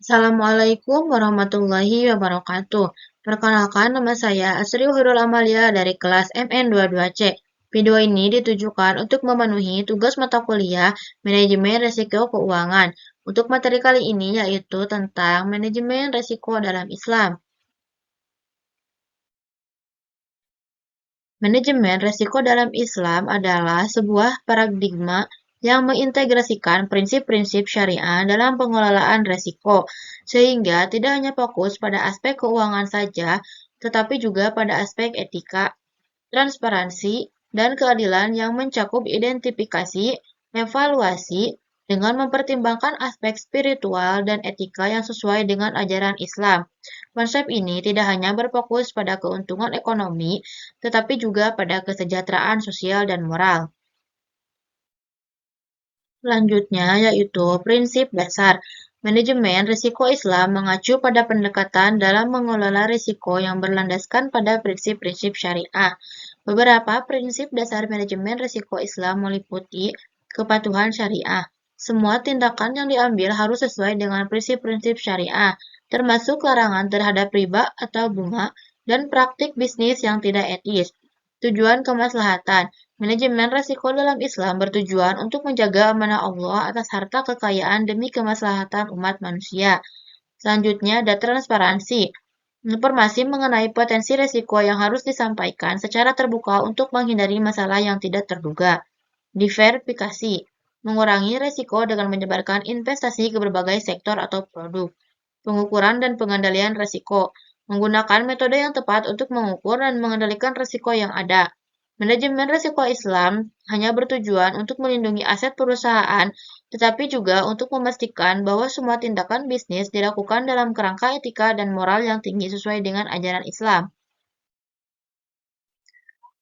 Assalamualaikum warahmatullahi wabarakatuh. Perkenalkan, nama saya Asri Hurul Amalia dari kelas MN22C. Video ini ditujukan untuk memenuhi tugas mata kuliah Manajemen Risiko Keuangan. Untuk materi kali ini yaitu tentang manajemen risiko dalam Islam. Manajemen risiko dalam Islam adalah sebuah paradigma yang mengintegrasikan prinsip-prinsip syariah dalam pengelolaan risiko, sehingga tidak hanya fokus pada aspek keuangan saja, tetapi juga pada aspek etika, transparansi, dan keadilan yang mencakup identifikasi, evaluasi, dengan mempertimbangkan aspek spiritual dan etika yang sesuai dengan ajaran Islam. Konsep ini tidak hanya berfokus pada keuntungan ekonomi, tetapi juga pada kesejahteraan sosial dan moral. Selanjutnya yaitu prinsip dasar. Manajemen risiko Islam mengacu pada pendekatan dalam mengelola risiko yang berlandaskan pada prinsip-prinsip syariah. Beberapa prinsip dasar manajemen risiko Islam meliputi kepatuhan syariah. Semua tindakan yang diambil harus sesuai dengan prinsip-prinsip syariah, termasuk larangan terhadap riba atau bunga dan praktik bisnis yang tidak etis. Tujuan kemaslahatan. Manajemen risiko dalam Islam bertujuan untuk menjaga amanah Allah atas harta kekayaan demi kemaslahatan umat manusia. Selanjutnya ada transparansi. Informasi mengenai potensi risiko yang harus disampaikan secara terbuka untuk menghindari masalah yang tidak terduga. Diversifikasi. Mengurangi risiko dengan menyebarkan investasi ke berbagai sektor atau produk. Pengukuran dan pengendalian risiko. Menggunakan metode yang tepat untuk mengukur dan mengendalikan risiko yang ada. Manajemen risiko Islam hanya bertujuan untuk melindungi aset perusahaan, tetapi juga untuk memastikan bahwa semua tindakan bisnis dilakukan dalam kerangka etika dan moral yang tinggi sesuai dengan ajaran Islam.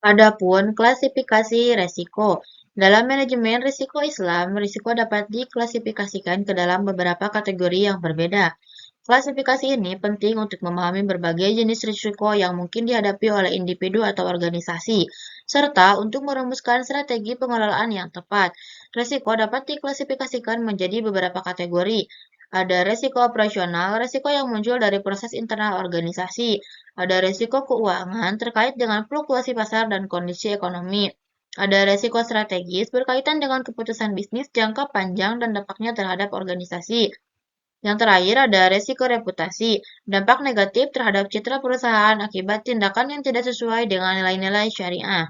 Adapun klasifikasi risiko. Dalam manajemen risiko Islam, risiko dapat diklasifikasikan ke dalam beberapa kategori yang berbeda. Klasifikasi ini penting untuk memahami berbagai jenis risiko yang mungkin dihadapi oleh individu atau organisasi, serta untuk merumuskan strategi pengelolaan yang tepat. Risiko dapat diklasifikasikan menjadi beberapa kategori. Ada risiko operasional, risiko yang muncul dari proses internal organisasi. Ada risiko keuangan terkait dengan fluktuasi pasar dan kondisi ekonomi. Ada risiko strategis berkaitan dengan keputusan bisnis jangka panjang dan dampaknya terhadap organisasi. Yang terakhir ada resiko reputasi, dampak negatif terhadap citra perusahaan akibat tindakan yang tidak sesuai dengan nilai-nilai syariah.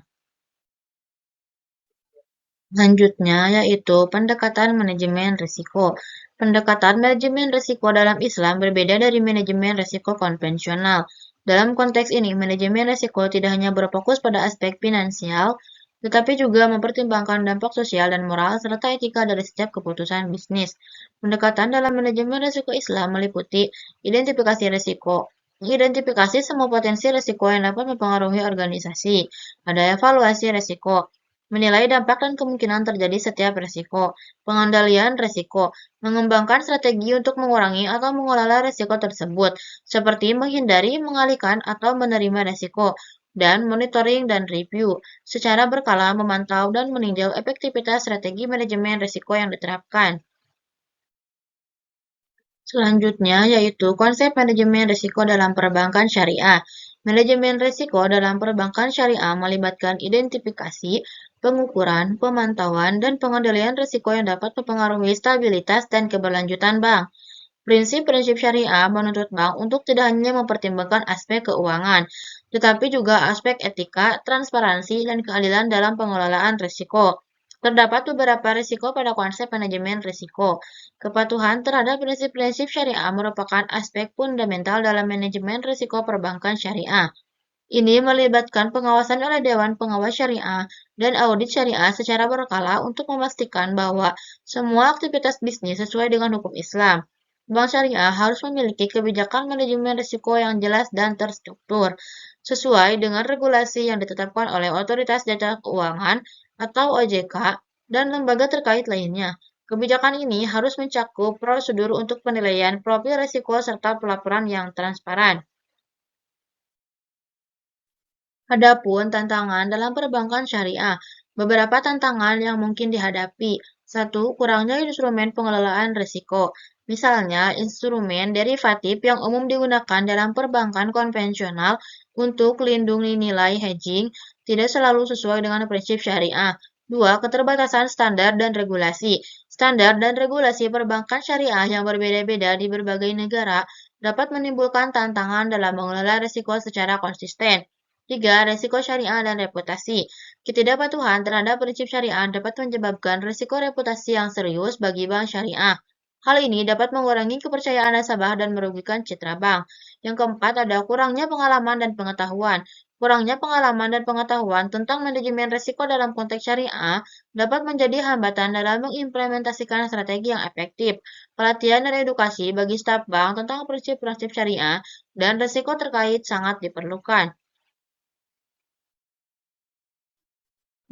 Selanjutnya yaitu pendekatan manajemen risiko. Pendekatan manajemen risiko dalam Islam berbeda dari manajemen risiko konvensional. Dalam konteks ini, manajemen risiko tidak hanya berfokus pada aspek finansial, tetapi juga mempertimbangkan dampak sosial dan moral serta etika dari setiap keputusan bisnis. Pendekatan dalam manajemen risiko Islam meliputi identifikasi risiko, mengidentifikasi semua potensi risiko yang dapat mempengaruhi organisasi. Ada evaluasi risiko, menilai dampak dan kemungkinan terjadi setiap risiko. Pengendalian risiko, mengembangkan strategi untuk mengurangi atau mengelola risiko tersebut, seperti menghindari, mengalihkan, atau menerima risiko. Dan monitoring dan review, secara berkala memantau dan meninjau efektivitas strategi manajemen risiko yang diterapkan. Selanjutnya yaitu konsep manajemen risiko dalam perbankan syariah. Manajemen risiko dalam perbankan syariah melibatkan identifikasi, pengukuran, pemantauan, dan pengendalian risiko yang dapat mempengaruhi stabilitas dan keberlanjutan bank. Prinsip-prinsip syariah menuntut bank untuk tidak hanya mempertimbangkan aspek keuangan, tetapi juga aspek etika, transparansi, dan keadilan dalam pengelolaan risiko. Terdapat beberapa risiko pada konsep manajemen risiko. Kepatuhan terhadap prinsip-prinsip syariah merupakan aspek fundamental dalam manajemen risiko perbankan syariah. Ini melibatkan pengawasan oleh Dewan Pengawas Syariah dan audit syariah secara berkala untuk memastikan bahwa semua aktivitas bisnis sesuai dengan hukum Islam. Bank syariah harus memiliki kebijakan manajemen risiko yang jelas dan terstruktur, sesuai dengan regulasi yang ditetapkan oleh Otoritas Jasa Keuangan atau OJK dan lembaga terkait lainnya. Kebijakan ini harus mencakup prosedur untuk penilaian profil risiko serta pelaporan yang transparan. Adapun tantangan dalam perbankan syariah, beberapa tantangan yang mungkin dihadapi. Satu, kurangnya instrumen pengelolaan risiko. Misalnya, instrumen derivatif yang umum digunakan dalam perbankan konvensional untuk lindungi nilai hedging tidak selalu sesuai dengan prinsip syariah. Dua, keterbatasan standar dan regulasi. Standar dan regulasi perbankan syariah yang berbeda-beda di berbagai negara dapat menimbulkan tantangan dalam mengelola risiko secara konsisten. Tiga, risiko syariah dan reputasi. Ketidakpatuhan terhadap prinsip syariah dapat menyebabkan risiko reputasi yang serius bagi bank syariah. Hal ini dapat mengurangi kepercayaan nasabah dan merugikan citra bank. Yang keempat ada kurangnya pengalaman dan pengetahuan. Kurangnya pengalaman dan pengetahuan tentang manajemen risiko dalam konteks syariah dapat menjadi hambatan dalam mengimplementasikan strategi yang efektif. Pelatihan dan edukasi bagi staf bank tentang prinsip-prinsip syariah dan risiko terkait sangat diperlukan.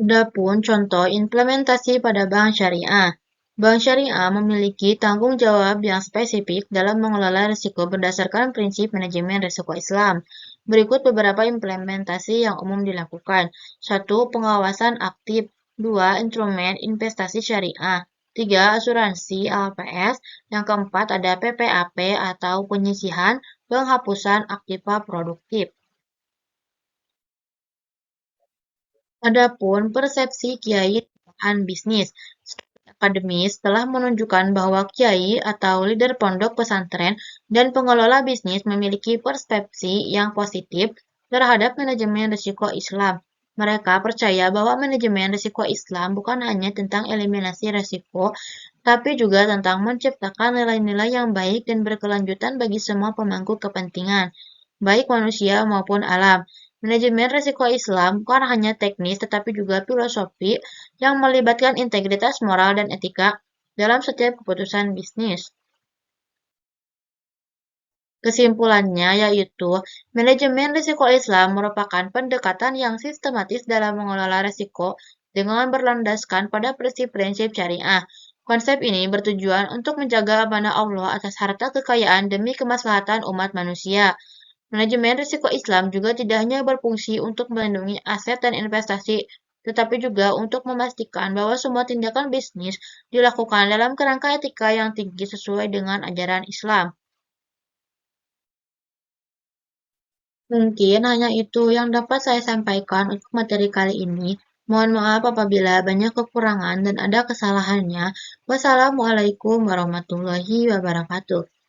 Adapun contoh implementasi pada bank syariah. Bank syariah memiliki tanggung jawab yang spesifik dalam mengelola risiko berdasarkan prinsip manajemen risiko Islam. Berikut beberapa implementasi yang umum dilakukan. Satu, pengawasan aktif. Dua, instrumen investasi syariah. Tiga, asuransi LPS. Yang keempat ada PPAP atau penyisihan penghapusan aktiva produktif. Adapun persepsi kiai tentang bisnis, studi akademis telah menunjukkan bahwa kiai atau leader pondok pesantren dan pengelola bisnis memiliki persepsi yang positif terhadap manajemen risiko Islam. Mereka percaya bahwa manajemen risiko Islam bukan hanya tentang eliminasi risiko, tapi juga tentang menciptakan nilai-nilai yang baik dan berkelanjutan bagi semua pemangku kepentingan, baik manusia maupun alam. Manajemen risiko Islam bukan hanya teknis tetapi juga filosofi yang melibatkan integritas moral dan etika dalam setiap keputusan bisnis. Kesimpulannya yaitu, manajemen risiko Islam merupakan pendekatan yang sistematis dalam mengelola risiko dengan berlandaskan pada prinsip-prinsip syariah. Konsep ini bertujuan untuk menjaga amanah Allah atas harta kekayaan demi kemaslahatan umat manusia. Manajemen risiko Islam juga tidak hanya berfungsi untuk melindungi aset dan investasi, tetapi juga untuk memastikan bahwa semua tindakan bisnis dilakukan dalam kerangka etika yang tinggi sesuai dengan ajaran Islam. Mungkin hanya itu yang dapat saya sampaikan untuk materi kali ini. Mohon maaf apabila banyak kekurangan dan ada kesalahannya. Wassalamualaikum warahmatullahi wabarakatuh.